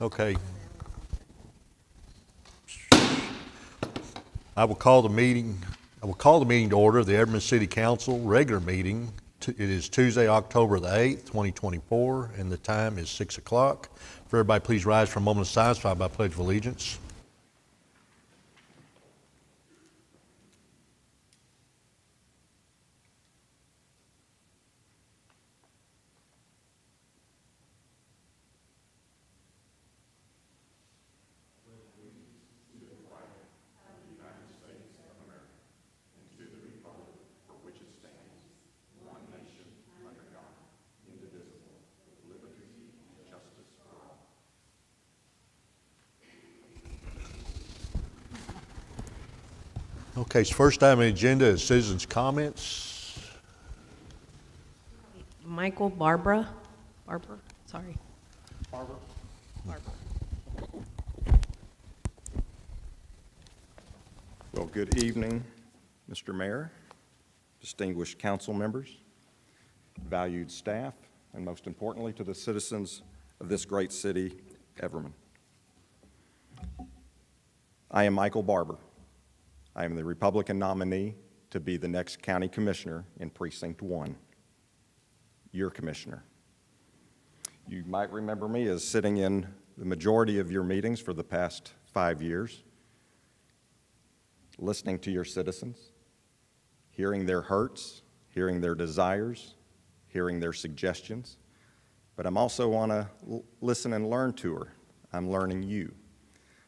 Okay. I will call the meeting to order, the Everman City Council regular meeting. It is Tuesday, October the 8th, 2024, and the time is 6 o'clock. For everybody, please rise for a moment of silence, followed by Pledge of Allegiance. Okay, so first item on the agenda is citizens' comments. Barbara. Well, good evening, Mr. Mayor, distinguished council members, valued staff, and most importantly, to the citizens of this great city, Everman. I am Michael Barber. I am the Republican nominee to be the next county commissioner in Precinct 1, your commissioner. You might remember me as sitting in the majority of your meetings for the past 5 years, listening to your citizens, hearing their hurts, hearing their desires, hearing their suggestions. But I'm also on a listen and learn tour. I'm learning you.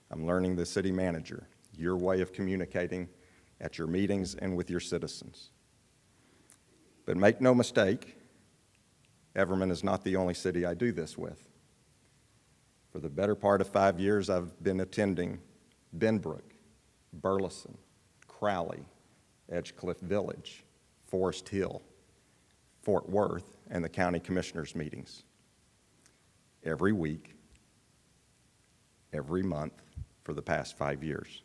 I'm learning the city manager, your way of communicating at your meetings and with your citizens. But make no mistake, Everman is not the only city I do this with. For the better part of 5 years, I've been attending Benbrook, Burleson, Crowley, Edgecliff Village, Forest Hill, Fort Worth, and the county commissioners' meetings. Every week, every month for the past 5 years.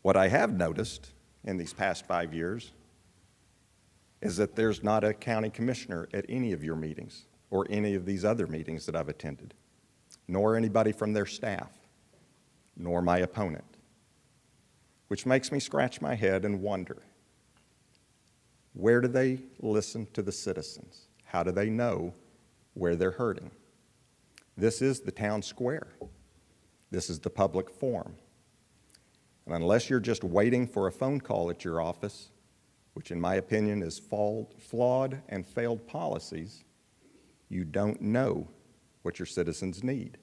What I have noticed in these past 5 years is that there's not a county commissioner at any of your meetings or any of these other meetings that I've attended, nor anybody from their staff, nor my opponent, which makes me scratch my head and wonder, where do they listen to the citizens? How do they know where they're hurting? This is the town square. This is the public forum. And unless you're just waiting for a phone call at your office, which in my opinion is flawed and failed policies, you don't know what your citizens need.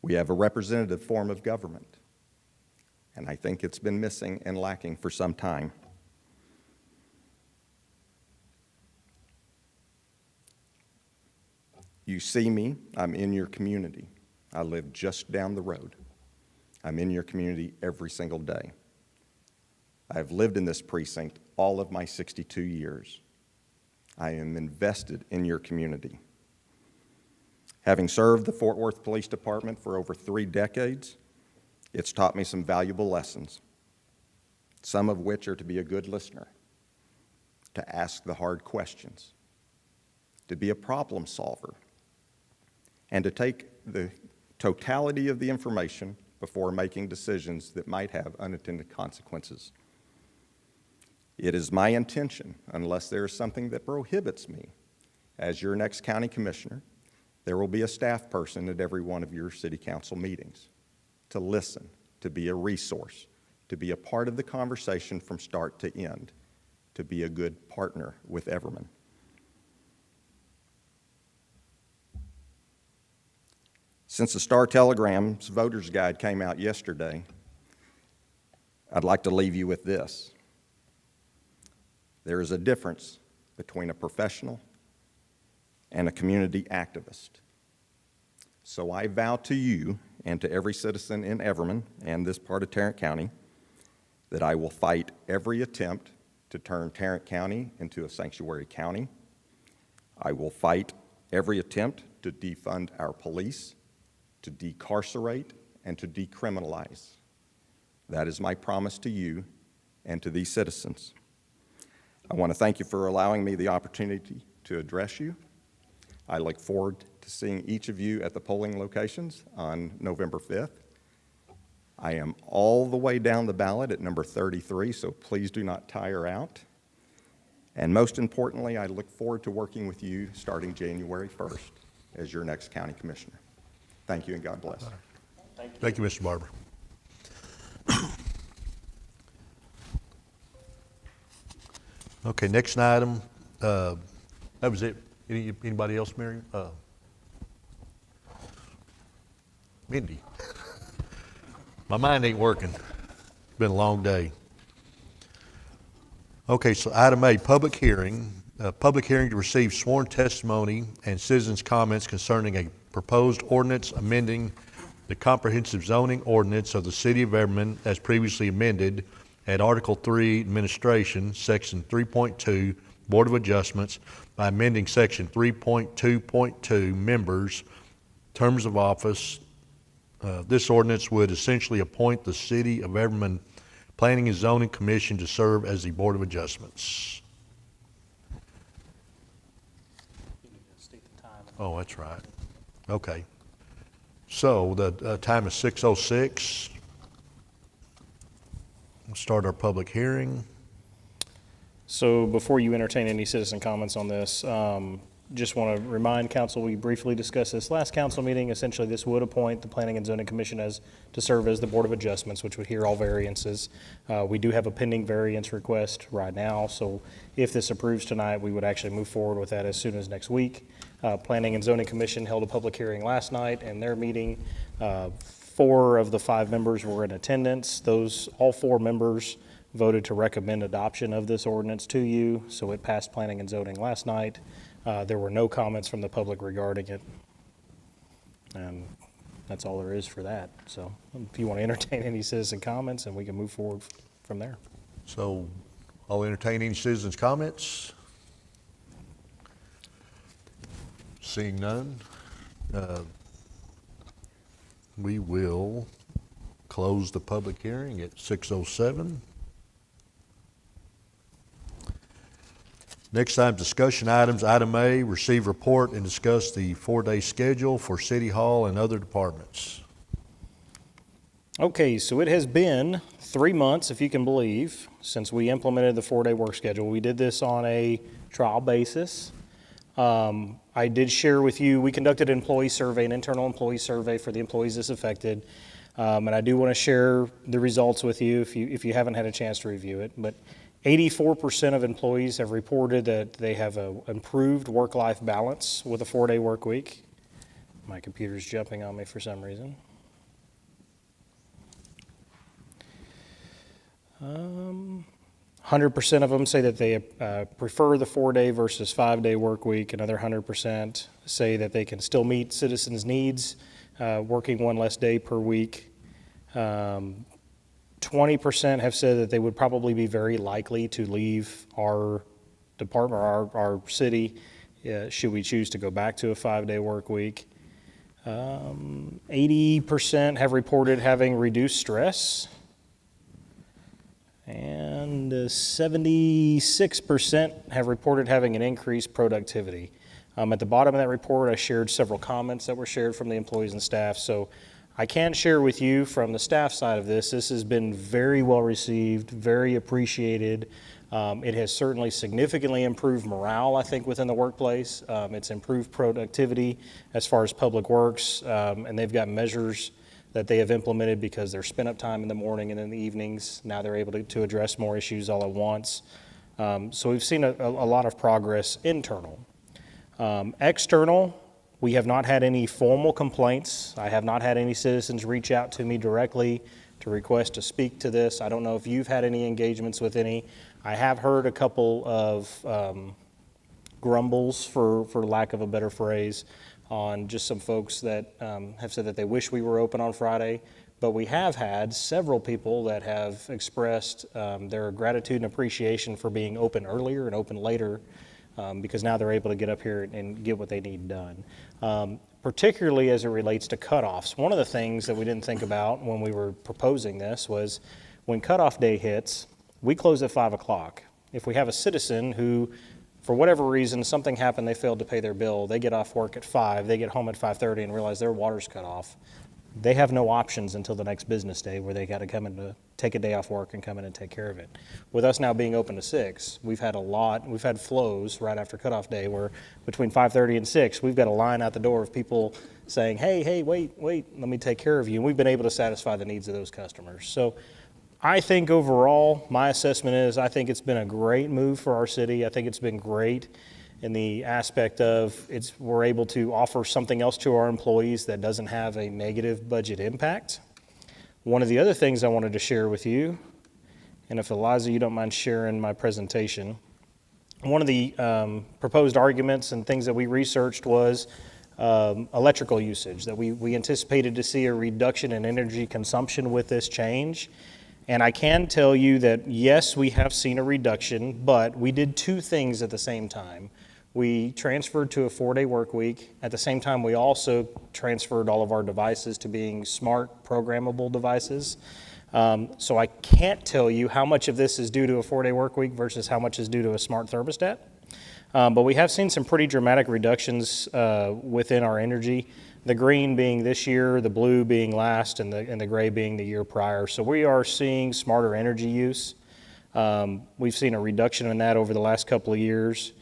We have a representative form of government, and I think it's been missing and lacking for some time. You see me, I'm in your community. I live just down the road. I'm in your community every single day. I've lived in this precinct all of my 62 years. I am invested in your community. Having served the Fort Worth Police Department for over 3 decades, it's taught me some valuable lessons, some of which are to be a good listener, to ask the hard questions, to be a problem solver, and to take the totality of the information before making decisions that might have unintended consequences. It is my intention, unless there is something that prohibits me, as your next county commissioner, there will be a staff person at every one of your city council meetings to listen, to be a resource, to be a part of the conversation from start to end, to be a good partner with Everman. Since the Star-Telegram's Voter's Guide came out yesterday, I'd like to leave you with this. There is a difference between a professional and a community activist. So I vow to you and to every citizen in Everman and this part of Tarrant County that I will fight every attempt to turn Tarrant County into a sanctuary county. I will fight every attempt to defund our police, to decarcerate, and to decriminalize. That is my promise to you and to these citizens. I want to thank you for allowing me the opportunity to address you. I look forward to to seeing each of you at the polling locations on November 5th. I am all the way down the ballot at number 33, so please do not tire out. And most importantly, I look forward to working with you starting January 1st as your next county commissioner. Thank you and God bless. Thank you, Mr. Barber. Okay, next item. That was it. Anybody else, Mary? Mindy. My mind ain't working. It's been a long day. Okay, so item A, public hearing. Public hearing to receive sworn testimony and citizens' comments concerning a proposed ordinance amending the comprehensive zoning ordinance of the City of Everman as previously amended at Article 3 Administration, Section 3.2, Board of Adjustments, by amending Section 3.2.2, Members, Terms of Office. This ordinance would essentially appoint the City of Everman Planning and Zoning Commission to serve as the Board of Adjustments. Oh, that's right. Okay. So the time is 6:06. We'll start our public hearing. So before you entertain any citizen comments on this, just want to remind council, we briefly discussed this last council meeting. Essentially, this would appoint the Planning and Zoning Commission to serve as the Board of Adjustments, which would hear all variances. We do have a pending variance request right now, so if this approves tonight, we would actually move forward with that as soon as next week. Planning and Zoning Commission held a public hearing last night, and their meeting, 4 of the 5 members were in attendance. All 4 members voted to recommend adoption of this ordinance to you, so it passed Planning and Zoning last night. There were no comments from the public regarding it. And that's all there is for that. So if you want to entertain any citizen comments, and we can move forward from there. So I'll entertain any citizens' comments. Seeing none, we will close the public hearing at 6:07. Next time, discussion items. Item A, receive report and discuss the 4-day schedule for City Hall and other departments. Okay, so it has been 3 months, if you can believe, since we implemented the 4-day work schedule. We did this on a trial basis. I did share with you, we conducted an employee survey, an internal employee survey for the employees this affected. And I do want to share the results with you if you haven't had a chance to review it. But 84% of employees have reported that they have an improved work-life balance with a 4-day work week. My computer's jumping on me for some reason. 100% of them say that they prefer the 4-day versus 5-day work week. Another 100% say that they can still meet citizens' needs, working 1 less day per week. 20% have said that they would probably be very likely to leave our department, our city, should we choose to go back to a 5-day work week. 80% have reported having reduced stress. And 76% have reported having an increased productivity. At the bottom of that report, I shared several comments that were shared from the employees and staff. So I can share with you from the staff side of this has been very well received, very appreciated. It has certainly significantly improved morale, I think, within the workplace. It's improved productivity as far as public works, and they've got measures that they have implemented because they're spent up time in the morning and in the evenings. Now they're able to address more issues all at once. So we've seen a lot of progress internal. External, we have not had any formal complaints. I have not had any citizens reach out to me directly to request to speak to this. I don't know if you've had any engagements with any. I have heard a couple of grumbles, for lack of a better phrase, on just some folks that have said that they wish we were open on Friday. But we have had several people that have expressed their gratitude and appreciation for being open earlier and open later, because now they're able to get up here and get what they need done. Particularly as it relates to cutoffs. One of the things that we didn't think about when we were proposing this was when cutoff day hits, we close at 5 o'clock. If we have a citizen who for whatever reason, something happened, they failed to pay their bill, they get off work at 5, they get home at 5:30 and realize their water's cut off. They have no options until the next business day where they got to come in to take a day off work and come in and take care of it. With us now being open to 6, we've had flows right after cutoff day where between 5:30 and 6, we've got a line out the door of people saying, hey, wait, let me take care of you. And we've been able to satisfy the needs of those customers. So I think overall, my assessment is I think it's been a great move for our city. I think it's been great in the aspect of we're able to offer something else to our employees that doesn't have a negative budget impact. One of the other things I wanted to share with you, and if Eliza, you don't mind sharing my presentation, one of the proposed arguments and things that we researched was electrical usage, that we anticipated to see a reduction in energy consumption with this change. And I can tell you that, yes, we have seen a reduction, but we did 2 things at the same time. We transferred to a 4-day work week. At the same time, we also transferred all of our devices to being smart, programmable devices. So I can't tell you how much of this is due to a 4-day work week versus how much is due to a smart thermostat. But we have seen some pretty dramatic reductions within our energy. The green being this year, the blue being last, and the gray being the year prior. So we are seeing smarter energy use. We've seen a reduction in that over the last couple of years,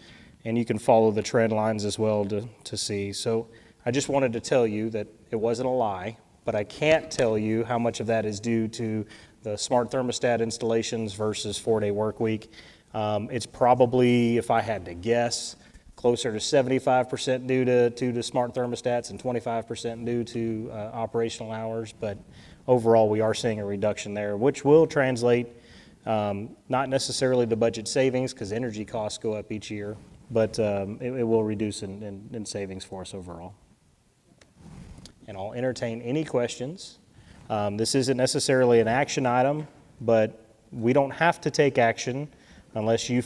and you can follow the trend lines as well to see. So I just wanted to tell you that it wasn't a lie, but I can't tell you how much of that is due to the smart thermostat installations versus 4-day work week. It's probably, if I had to guess, closer to 75% due to smart thermostats and 25% due to operational hours. But overall, we are seeing a reduction there, which will translate not necessarily to budget savings because energy costs go up each year, but it will reduce in savings for us overall. And I'll entertain any questions. This isn't necessarily an action item, but we don't have to take action unless you